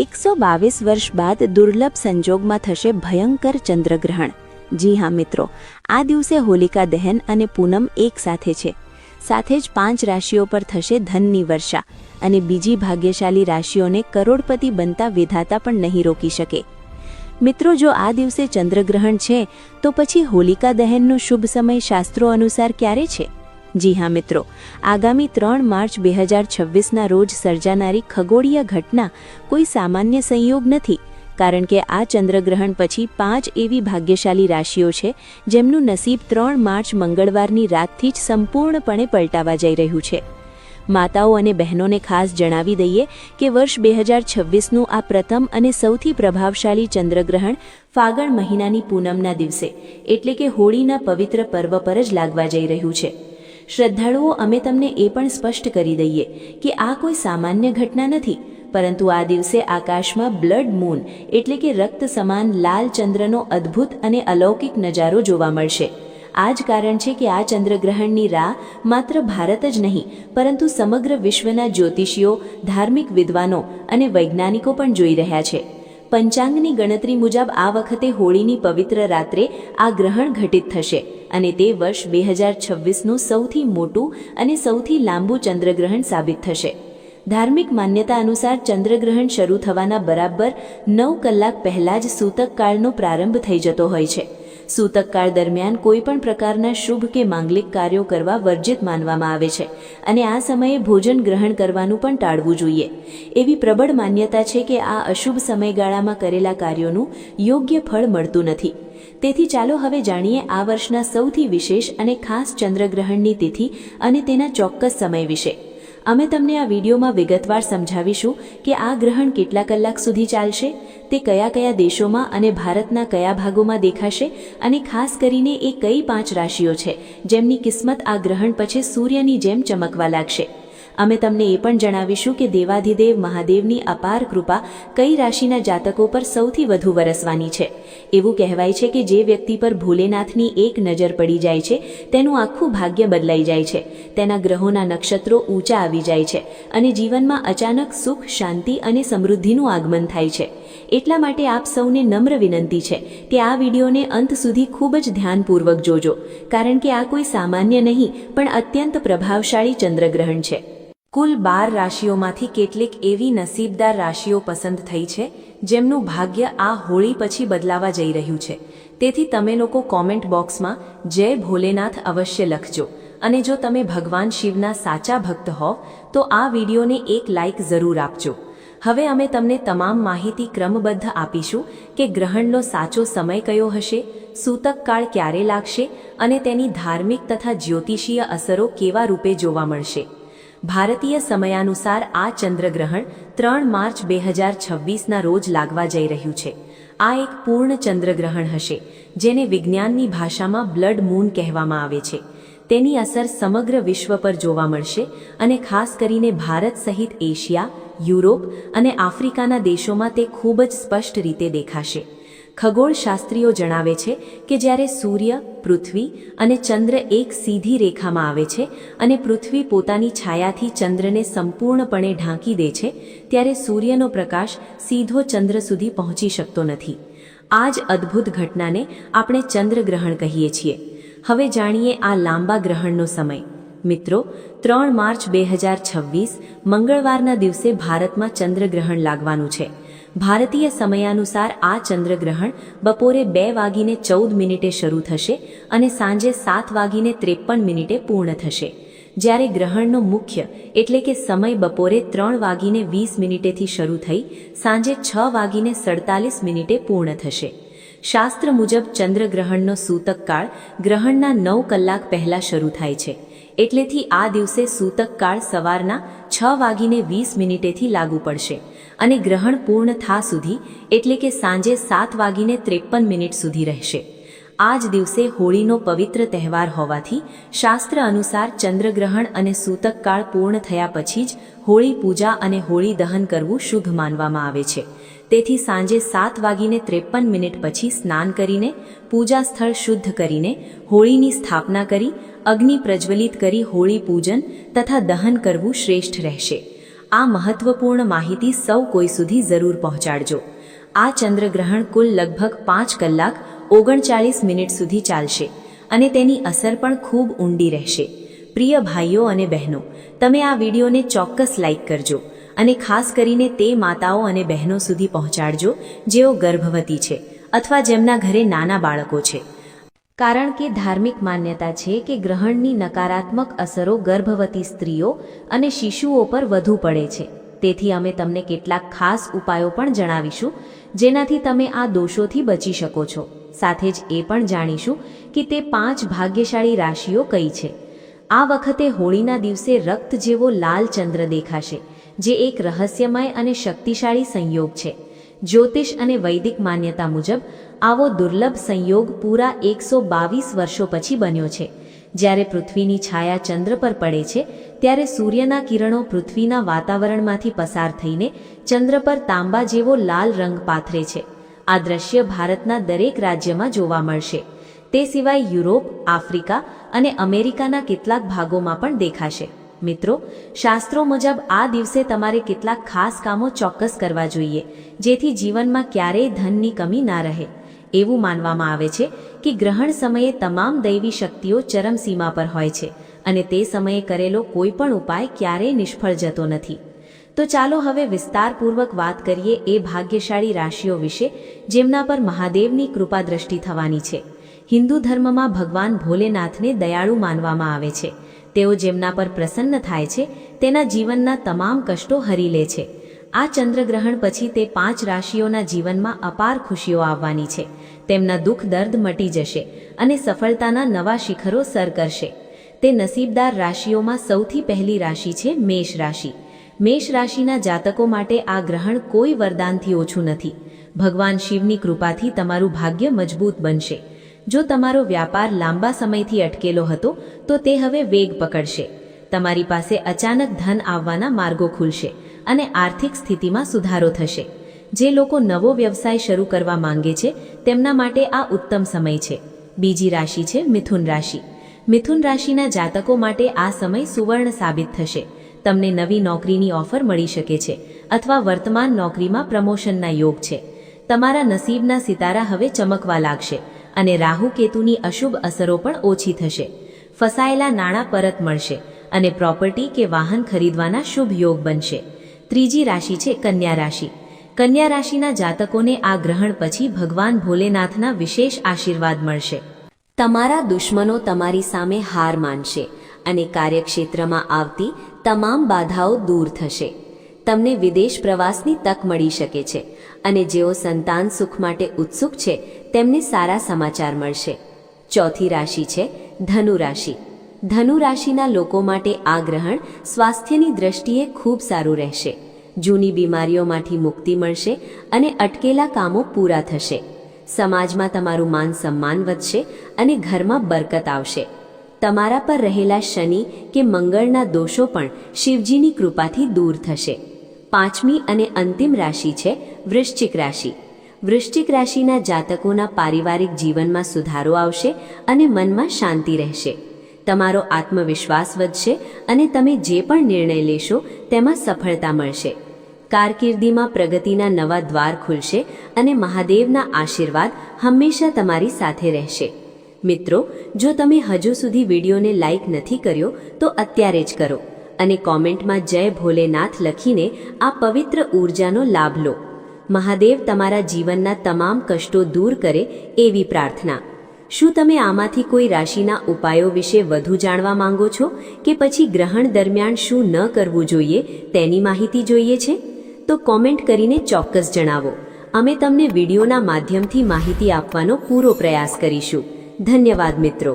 122 વર્ષ બાદ દુર્લભ સંજોગમાં થશે ભયંકર ચંદ્રગ્રહણ। જી હા મિત્રો, આ દિવસે હોલિકા દહન અને પૂનમ એક સાથે છે। સાથે જ 5 રાશિઓ પર થશે ધનની વર્ષા અને બીજી ભાગ્યશાળી રાશિઓને કરોડપતિ બનતા વિધાતા પણ નહીં રોકી શકે। મિત્રો, જો આ દિવસે ચંદ્રગ્રહણ છે તો પછી હોલિકા દહનનો શુભ સમય શાસ્ત્રો અનુસાર ક્યારે છે? જી હા મિત્રો, આગામી 3 માર્ચ 2026ના રોજ સર્જાનારી ખગોળીય ઘટના કોઈ સામાન્ય સંયોગ નથી, કારણ કે આ ચંદ્રગ્રહણ પછી 5 એવી ભાગ્યશાળી રાશિઓ છે જેમનું નસીબ 3 માર્ચ મંગળવારની રાતથી જ સંપૂર્ણપણે પલટાવા જઈ રહ્યું છે। માતાઓ અને બહેનોને ખાસ જણાવી દઈએ કે વર્ષ 2026નું આ પ્રથમ અને સૌથી પ્રભાવશાળી ચંદ્રગ્રહણ ફાગણ મહિનાની પૂનમના દિવસે એટલે કે હોળીના પવિત્ર પર્વ પર જ લાગવા જઈ રહ્યું છે। શ્રદ્ધાળુઓ, અમે તમને એ પણ સ્પષ્ટ કરી દઈએ કે આ કોઈ સામાન્ય ઘટના નથી, પરંતુ આ દિવસે આકાશમાં બ્લડ મૂન એટલે કે રક્ત સમાન લાલ ચંદ્રનો અદ્ભુત અને અલૌકિક નજારો જોવા મળશે। આ જ કારણ છે કે આ ચંદ્રગ્રહણની રાહ માત્ર ભારત જ નહીં, પરંતુ સમગ્ર વિશ્વના જ્યોતિષીઓ, ધાર્મિક વિદ્વાનો અને વૈજ્ઞાનિકો પણ જોઈ રહ્યા છે। પંચાંગની ગણતરી મુજબ આ વખતે હોળીની પવિત્ર રાત્રે આ ગ્રહણ ઘટિત થશે અને તે વર્ષ 2026નું સૌથી મોટું અને સૌથી લાંબુ ચંદ્રગ્રહણ સાબિત થશે। ધાર્મિક માન્યતા અનુસાર ચંદ્રગ્રહણ શરૂ થવાના બરાબર 9 કલાક પહેલાં જ સૂતક કાળનો પ્રારંભ થઈ જતો હોય છે। સૂતક કાળ દરમિયાન કોઈ પણ પ્રકારના શુભ કે માંગલિક કાર્યો કરવા વર્જિત માનવામાં આવે છે અને આ સમયે ભોજન ગ્રહણ કરવાનું પણ ટાળવું જોઈએ। એવી પ્રબળ માન્યતા છે કે આ અશુભ સમયગાળામાં કરેલા કાર્યોનું યોગ્ય ફળ મળતું નથી। તેથી ચાલો હવે જાણીએ આ વર્ષના સૌથી વિશેષ અને ખાસ ચંદ્રગ્રહણની તિથિ અને તેના ચોક્કસ સમય વિશે। અમે તમને આ વિડીયોમાં વિગતવાર સમજાવીશું કે આ ગ્રહણ કેટલા કલાક સુધી ચાલશે, તે કયા કયા દેશોમાં અને ભારતના કયા ભાગોમાં દેખાશે અને ખાસ કરીને એ કઈ 5 રાશિઓ છે જેમની કિસ્મત આ ગ્રહણ પછી સૂર્યની જેમ ચમકવા લાગશે। અમે તમને એ પણ જણાવીશું કે દેવાધિદેવ મહાદેવની અપાર કૃપા કઈ રાશિના જાતકો પર સૌથી વધુ વરસવાની છે। એવું કહેવાય છે કે જે વ્યક્તિ પર ભોલેનાથની એક નજર પડી જાય છે તેનું આખું ભાગ્ય બદલાઈ જાય છે, તેના ગ્રહોના નક્ષત્રો ઊંચા આવી જાય છે અને જીવનમાં અચાનક સુખ, શાંતિ અને સમૃદ્ધિનું આગમન થાય છે। એટલા માટે આપ સૌને નમ્ર વિનંતી છે કે આ વિડીયોને અંત સુધી ખૂબ જ ધ્યાનપૂર્વક જોજો, કારણ કે આ કોઈ સામાન્ય નહીં પણ અત્યંત પ્રભાવશાળી ચંદ્રગ્રહણ છે। કુલ 12 રાશિઓમાંથી કેટલીક એવી નસીબદાર રાશિઓ પસંદ થઈ છે જેમનું ભાગ્ય આ હોળી પછી બદલાવા જઈ રહ્યું છે। તેથી તમે લોકો કોમેન્ટ બોક્સમાં જય ભોલેનાથ અવશ્ય લખજો અને જો તમે ભગવાન શિવના સાચા ભક્ત હો તો આ વિડીયોને એક લાઇક જરૂર આપજો। હવે અમે તમને તમામ માહિતી ક્રમબદ્ધ આપીશું કે ગ્રહણનો સાચો સમય કયો હશે, સૂતક કાળ ક્યારે લાગશે અને તેની ધાર્મિક તથા જ્યોતિષીય અસરો કેવા રૂપે જોવા મળશે। ભારતીય સમયાનુસાર આ ચંદ્રગ્રહણ 3 માર્ચ 2026ના રોજ લાગવા જઈ રહ્યું છે। આ એક પૂર્ણ ચંદ્રગ્રહણ હશે જેને વિજ્ઞાનની ભાષામાં બ્લડ મૂન કહેવામાં આવે છે। તેની અસર સમગ્ર વિશ્વ પર જોવા મળશે અને ખાસ કરીને ભારત સહિત એશિયા, યુરોપ અને આફ્રિકાના દેશોમાં તે ખૂબ જ સ્પષ્ટ રીતે દેખાશે। ખગોળશાસ્ત્રીઓ જણાવે છે કે જ્યારે સૂર્ય, પૃથ્વી અને ચંદ્ર એક સીધી રેખામાં આવે છે અને પૃથ્વી પોતાની છાયાથી ચંદ્રને સંપૂર્ણપણે ઢાંકી દે છે ત્યારે સૂર્યનો પ્રકાશ સીધો ચંદ્ર સુધી પહોંચી શકતો નથી। આ જ અદ્ભુત ઘટનાને આપણે ચંદ્રગ્રહણ કહીએ છીએ। હવે જાણીએ આ લાંબા ગ્રહણનો સમય। મિત્રો, 3 માર્ચ 2026 મંગળવારના દિવસે ભારતમાં ચંદ્રગ્રહણ લાગવાનું છે। ભારતીય સમયાનુસાર આ ચંદ્રગ્રહણ બપોરે 2:14 શરૂ થશે અને સાંજે 7:53 પૂર્ણ થશે, જ્યારે ગ્રહણનો મુખ્ય એટલે કે સમય બપોરે 3:20 શરૂ થઈ સાંજે 6:47 પૂર્ણ થશે। શાસ્ત્ર મુજબ ચંદ્રગ્રહણનો સૂતક કાળ ગ્રહણના 9 કલાક પહેલા શરૂ થાય છે, એટલેથી આ દિવસે સૂતક કાળ સવારના 6:20 લાગુ પડશે અને ગ્રહણ પૂર્ણ થા સુધી એટલે કે સાંજે 7:53 સુધી રહેશે। આ જ દિવસે હોળીનો પવિત્ર તહેવાર હોવાથી શાસ્ત્ર અનુસાર ચંદ્રગ્રહણ અને સૂતક કાળ પૂર્ણ થયા પછી જ હોળી પૂજા અને હોળી દહન કરવું શુભ માનવામાં આવે છે। તેથી સાંજે 7:53 પછી સ્નાન કરીને, પૂજા સ્થળ શુદ્ધ કરીને, હોળીની સ્થાપના કરી, અગ્નિ પ્રજ્વલિત કરી હોળી પૂજન તથા દહન કરવું શ્રેષ્ઠ રહેશે। આ મહત્વપૂર્ણ માહિતી સૌ કોઈ સુધી જરૂર પહોંચાડજો. આ ચંદ્રગ્રહણ કુલ લગભગ 5 કલાક 39 મિનિટ સુધી ચાલશે અને તેની અસર પણ ખૂબ ઊંડી રહેશે. પ્રિય ભાઈઓ અને બહેનો, તમે આ વિડીયોને ચોક્કસ લાઈક કરજો અને ખાસ કરીને તે માતાઓ અને બહેનો સુધી પહોંચાડજો જેઓ ગર્ભવતી છે અથવા જેમના ઘરે નાના બાળકો છે. કારણ કે ધાર્મિક માન્યતા છે કે ગ્રહણની નકારાત્મક અસરો ગર્ભવતી સ્ત્રીઓ અને શિશુઓ પર વધુ પડે છે. તેથી અમે તમને કેટલાક ખાસ ઉપાયો પણ જણાવીશું જેનાથી તમે આ દોષોથી બચી શકો છો. સાથે જ એ પણ જાણીશું કે તે 5 ભાગ્યશાળી રાશિઓ કઈ છે. આ વખતે હોળીના દિવસે રક્ત જેવો લાલ ચંદ્ર દેખાશે, જે એક રહસ્યમય અને શક્તિશાળી સંયોગ છે. જ્યોતિષ અને વૈદિક માન્યતા મુજબ આવો દુર્લભ સંયોગ પૂરા 122 વર્ષો પછી બન્યો છે. જ્યારે પૃથ્વીની છાયા ચંદ્ર પર પડે છે ત્યારે સૂર્યના કિરણો પૃથ્વીના વાતાવરણમાંથી પસાર થઈને ચંદ્ર પર તાંબા જેવો લાલ રંગ પાથરે છે. આ દ્રશ્ય ભારતના દરેક રાજ્યમાં જોવા મળશે. તે સિવાય યુરોપ, આફ્રિકા અને અમેરિકાના કેટલાક ભાગોમાં પણ દેખાશે. મિત્રો, શાસ્ત્રો મુજબ આ દિવસે તમારે કેટલાક ખાસ કામો ચોક્કસ કરવા જોઈએ જેથી જીવનમાં ક્યારેય ધનની કમી ના રહે. એવું માનવામાં આવે છે કે ગ્રહણ સમયે તમામ દૈવી શક્તિઓ ચરમસીમા પર હોય છે અને તે સમયે કરેલો કોઈ પણ ઉપાય ક્યારેય નિષ્ફળ જતો નથી. તો ચાલો હવે વિસ્તારપૂર્વક વાત કરીએ એ ભાગ્યશાળી રાશિઓ વિશે જેમના પર મહાદેવની કૃપા દ્રષ્ટિ થવાની છે. હિન્દુ ધર્મમાં ભગવાન ભોલેનાથને દયાળુ માનવામાં આવે છે. તેઓ જેમના પર પ્રસન્ન થાય છે તેના જીવનના તમામ કષ્ટો હરી લે છે. આ ચંદ્રગ્રહણ પછી તે 5 રાશિઓના જીવનમાં અપાર ખુશીઓ આવવાની છે. તેમના દુઃખ દર્દ મટી જશે અને સફળતાના નવા શિખરો સર કરશે. તે નસીબદાર રાશિઓમાં સૌથી પહેલી રાશિ છે મેષ રાશિ. મેષ રાશિના જાતકો માટે આ ગ્રહણ કોઈ વરદાનથી ઓછું નથી. ભગવાન શિવની કૃપાથી તમારું ભાગ્ય મજબૂત બનશે. જો તમારો વ્યાપાર લાંબા સમયથી અટકેલો હતો તો તે હવે વેગ પકડશે. તમારી પાસે અચાનક ધન આવવાના માર્ગો ખુલશે અને આર્થિક સ્થિતિમાં સુધારો થશે. જે લોકો નવો વ્યવસાય શરૂ કરવા માંગે છે તેમના માટે આ ઉત્તમ સમય છે. બીજી રાશિ છે મિથુન રાશિ. મિથુન રાશિના જાતકો માટે આ સમય સુવર્ણ સાબિત થશે. તમને નવી નોકરીની ઓફર મળી શકે છે અથવા વર્તમાન નોકરીમાં પ્રમોશનના યોગ છે. તમારા નસીબના સિતારા હવે ચમકવા લાગશે અને રાહુ કેતુની અશુભ અસરો પણ ઓછી થશે. ફસાયેલા નાણાં પરત મળશે અને પ્રોપર્ટી કે વાહન ખરીદવાના શુભ યોગ બનશે. ત્રીજી રાશિ છે કન્યા રાશિ. કન્યા રાશિના જાતકોને આ ગ્રહણ પછી ભગવાન ભોલેનાથના વિશેષ આશીર્વાદ મળશે. તમારા દુશ્મનો તમારી સામે હાર માનશે અને કાર્યક્ષેત્રમાં આવતી તમામ બાધાઓ દૂર થશે. તમને વિદેશ પ્રવાસની તક મળી શકે છે અને જેઓ સંતાન સુખ માટે ઉત્સુક છે તેમને સારા સમાચાર મળશે. ચોથી રાશિ છે ધનુ રાશિ. ધનુ રાશિના લોકો માટે આ ગ્રહણ સ્વાસ્થ્યની દ્રષ્ટિએ ખૂબ સારું રહેશે. જૂની બીમારીઓમાંથી મુક્તિ મળશે અને અટકેલા કામો પૂરા થશે. સમાજમાં તમારું માન સન્માન વધશે અને ઘરમાં બરકત આવશે. તમારા પર રહેલા શનિ કે મંગળના દોષો પણ શિવજીની કૃપાથી દૂર થશે. પાંચમી અને અંતિમ રાશિ છે વૃશ્ચિક રાશિ. વૃશ્ચિક રાશિના જાતકોના પારિવારિક જીવનમાં સુધારો આવશે અને મનમાં શાંતિ રહેશે. તમારો આત્મવિશ્વાસ વધશે અને તમે જે પણ નિર્ણય લેશો તેમાં સફળતા મળશે. કારકિર્દીમાં પ્રગતિના નવા દ્વાર ખુલશે અને મહાદેવના આશીર્વાદ હંમેશા તમારી સાથે રહેશે. મિત્રો, જો તમે હજુ સુધી વિડીયોને લાઈક નથી કર્યો તો અત્યારે જ કરો અને કોમેન્ટમાં જય ભોલેનાથ લખીને આ પવિત્ર ઊર્જાનો લાભ લો. મહાદેવ તમારા જીવનના તમામ કષ્ટો દૂર કરે એવી પ્રાર્થના. શું તમે આમાંથી કોઈ રાશિના ઉપાયો વિશે વધુ જાણવા માંગો છો કે પછી ગ્રહણ દરમિયાન શું ન કરવું જોઈએ તેની માહિતી જોઈએ છે? તો કોમેન્ટ કરીને ચોક્કસ જણાવો. અમે તમને વિડીયોના માધ્યમથી માહિતી આપવાનો પૂરો પ્રયાસ કરીશું. ધન્યવાદ મિત્રો.